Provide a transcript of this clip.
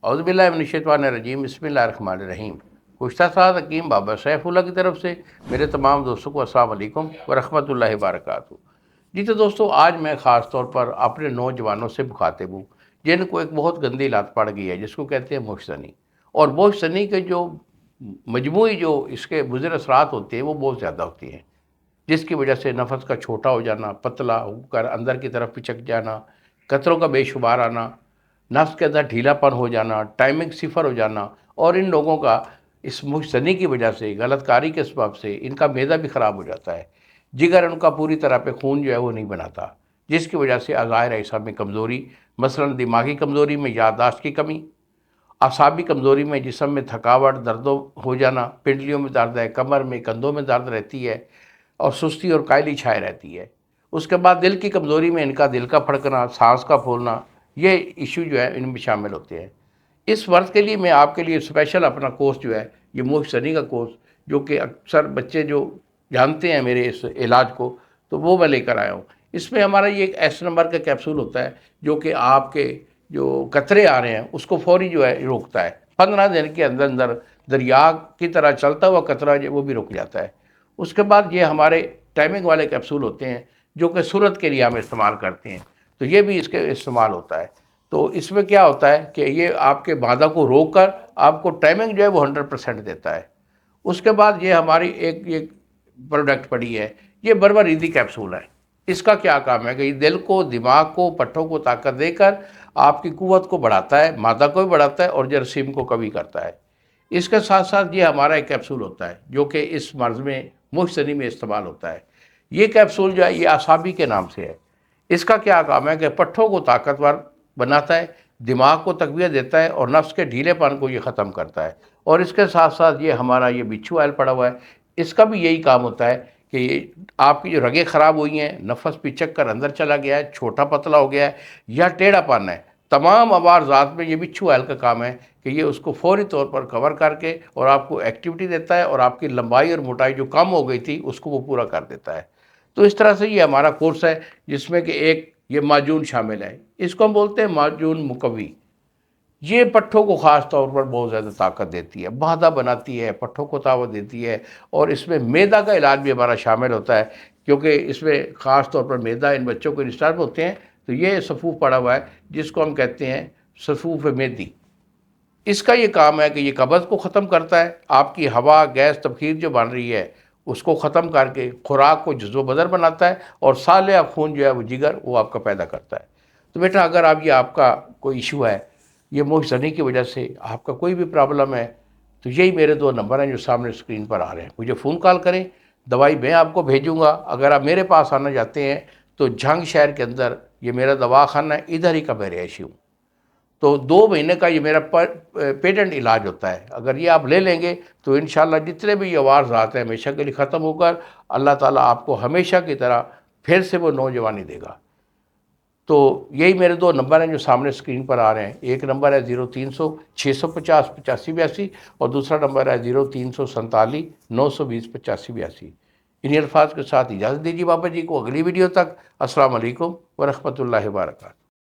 اعوذ باللہ من الشیطان الرجیم، بسم اللہ الرحمن الرحیم۔ گزشتہ سال حکیم بابا سیف اللہ کی طرف سے میرے تمام دوستوں کو السلام علیکم ورحمۃ اللہ وبرکاتہ۔ جی تو دوستو، آج میں خاص طور پر اپنے نوجوانوں سے مخاطب ہوں جن کو ایک بہت گندی لات پڑ گئی ہے جس کو کہتے ہیں موش زنی، اور موش زنی کے جو مجموعی جو اس کے مضر اثرات ہوتے ہیں وہ بہت زیادہ ہوتی ہیں، جس کی وجہ سے نفس کا چھوٹا ہو جانا، پتلا ہو کر اندر کی طرف پچک جانا، قطروں کا بے شمار آنا، نفس کے اندر ڈھیلا پن ہو جانا، ٹائمنگ صفر ہو جانا، اور ان لوگوں کا اس مشتنی کی وجہ سے، غلط کاری کے سبب سے ان کا معدہ بھی خراب ہو جاتا ہے، جگر ان کا پوری طرح پہ خون جو ہے وہ نہیں بناتا، جس کی وجہ سے عزائر اعصاب میں کمزوری، مثلا دماغی کمزوری میں یادداشت کی کمی، اعصابی کمزوری میں جسم میں تھکاوٹ، دردوں ہو جانا، پنڈلیوں میں درد ہے، کمر میں، کندھوں میں درد رہتی ہے، اور سستی اور کائلی چھائے رہتی ہے۔ اس کے بعد دل کی کمزوری میں ان کا دل کا پھڑکنا، سانس کا پھولنا، یہ ایشو جو ہے ان میں شامل ہوتے ہیں۔ اس ورد کے لیے میں آپ کے لیے اسپیشل اپنا کورس جو ہے یہ موش زنی کا کورس، جو کہ اکثر بچے جو جانتے ہیں میرے اس علاج کو، تو وہ میں لے کر آیا ہوں۔ اس میں ہمارا یہ ایک ایس نمبر کا کیپسول ہوتا ہے جو کہ آپ کے جو قطرے آ رہے ہیں اس کو فوری جو ہے روکتا ہے، 15 دن کے اندر اندر دریا کی طرح چلتا ہوا قطرہ جو وہ بھی رک جاتا ہے۔ اس کے بعد یہ ہمارے ٹائمنگ والے کیپسول ہوتے ہیں جو کہ صورت کے لیے ہم استعمال کرتے ہیں، تو یہ بھی اس کے استعمال ہوتا ہے۔ تو اس میں کیا ہوتا ہے کہ یہ آپ کے معدہ کو روک کر آپ کو ٹائمنگ جو ہے وہ 100% دیتا ہے۔ اس کے بعد یہ ہماری ایک یہ پروڈکٹ پڑی ہے، یہ بربریدی کیپسول ہے۔ اس کا کیا کام ہے کہ یہ دل کو، دماغ کو، پٹھوں کو طاقت دے کر آپ کی قوت کو بڑھاتا ہے، معدہ کو بھی بڑھاتا ہے اور جراثیم کو کمی کرتا ہے۔ اس کے ساتھ ساتھ یہ ہمارا ایک کیپسول ہوتا ہے جو کہ اس مرض میں موش زنی میں استعمال ہوتا ہے۔ یہ کیپسول جو ہے یہ اعصابی کے نام سے ہے۔ اس کا کیا کام ہے کہ پٹھوں کو طاقتور بناتا ہے، دماغ کو تقویت دیتا ہے اور نفس کے ڈھیلے پن کو یہ ختم کرتا ہے۔ اور اس کے ساتھ ساتھ یہ ہمارا یہ بچھو آئل پڑا ہوا ہے، اس کا بھی یہی کام ہوتا ہے کہ یہ آپ کی جو رگیں خراب ہوئی ہیں، نفس پچک کر اندر چلا گیا ہے، چھوٹا پتلا ہو گیا ہے یا ٹیڑھا پن ہے، تمام آوار ذات میں یہ بچھو آئل کا کام ہے کہ یہ اس کو فوری طور پر کور کر کے اور آپ کو ایکٹیویٹی دیتا ہے، اور آپ کی لمبائی اور موٹائی جو کم ہو گئی تھی اس کو وہ پورا کر دیتا ہے۔ تو اس طرح سے یہ ہمارا کورس ہے جس میں کہ ایک یہ معجون شامل ہے، اس کو ہم بولتے ہیں معجون مقوی۔ یہ پٹھوں کو خاص طور پر بہت زیادہ طاقت دیتی ہے، معدہ بناتی ہے، پٹھوں کو طاقت دیتی ہے، اور اس میں معدہ کا علاج بھی ہمارا شامل ہوتا ہے، کیونکہ اس میں خاص طور پر معدہ ان بچوں کو ڈسٹرب ہوتے ہیں، تو یہ صفوف پڑا ہوا ہے جس کو ہم کہتے ہیں صفوف معدی۔ اس کا یہ کام ہے کہ یہ قبض کو ختم کرتا ہے، آپ کی ہوا، گیس، تبخیر جو بن رہی ہے اس کو ختم کر کے خوراک کو جذب و بدر بناتا ہے، اور سالہ خون جو ہے وہ جگر وہ آپ کا پیدا کرتا ہے۔ تو بیٹا اگر آپ کا کوئی ایشو ہے، یہ موش زنی کی وجہ سے آپ کا کوئی بھی پرابلم ہے، تو یہی میرے 2 نمبر ہیں جو سامنے اسکرین پر آ رہے ہیں، مجھے فون کال کریں، دوائی میں آپ کو بھیجوں گا۔ اگر آپ میرے پاس آنا چاہتے ہیں تو جھنگ شہر کے اندر یہ میرا دواخانہ ہے، ادھر ہی کا میں رہائشی ہوں۔ تو 2 مہینے کا یہ میرا پیٹنٹ علاج ہوتا ہے، اگر یہ آپ لے لیں گے تو انشاءاللہ جتنے بھی یہ عوارضات ہیں ہمیشہ کے لیے ختم ہو کر اللہ تعالیٰ آپ کو ہمیشہ کی طرح پھر سے وہ نوجوانی دے گا۔ تو یہی میرے 2 نمبر ہیں جو سامنے اسکرین پر آ رہے ہیں، ایک نمبر ہے 0300 650 8582 اور دوسرا نمبر ہے 0347 920 8582۔ انہی الفاظ کے ساتھ اجازت دیجیے بابا جی کو، اگلی ویڈیو تک السلام علیکم ورحمۃ اللہ وبرکاتہ۔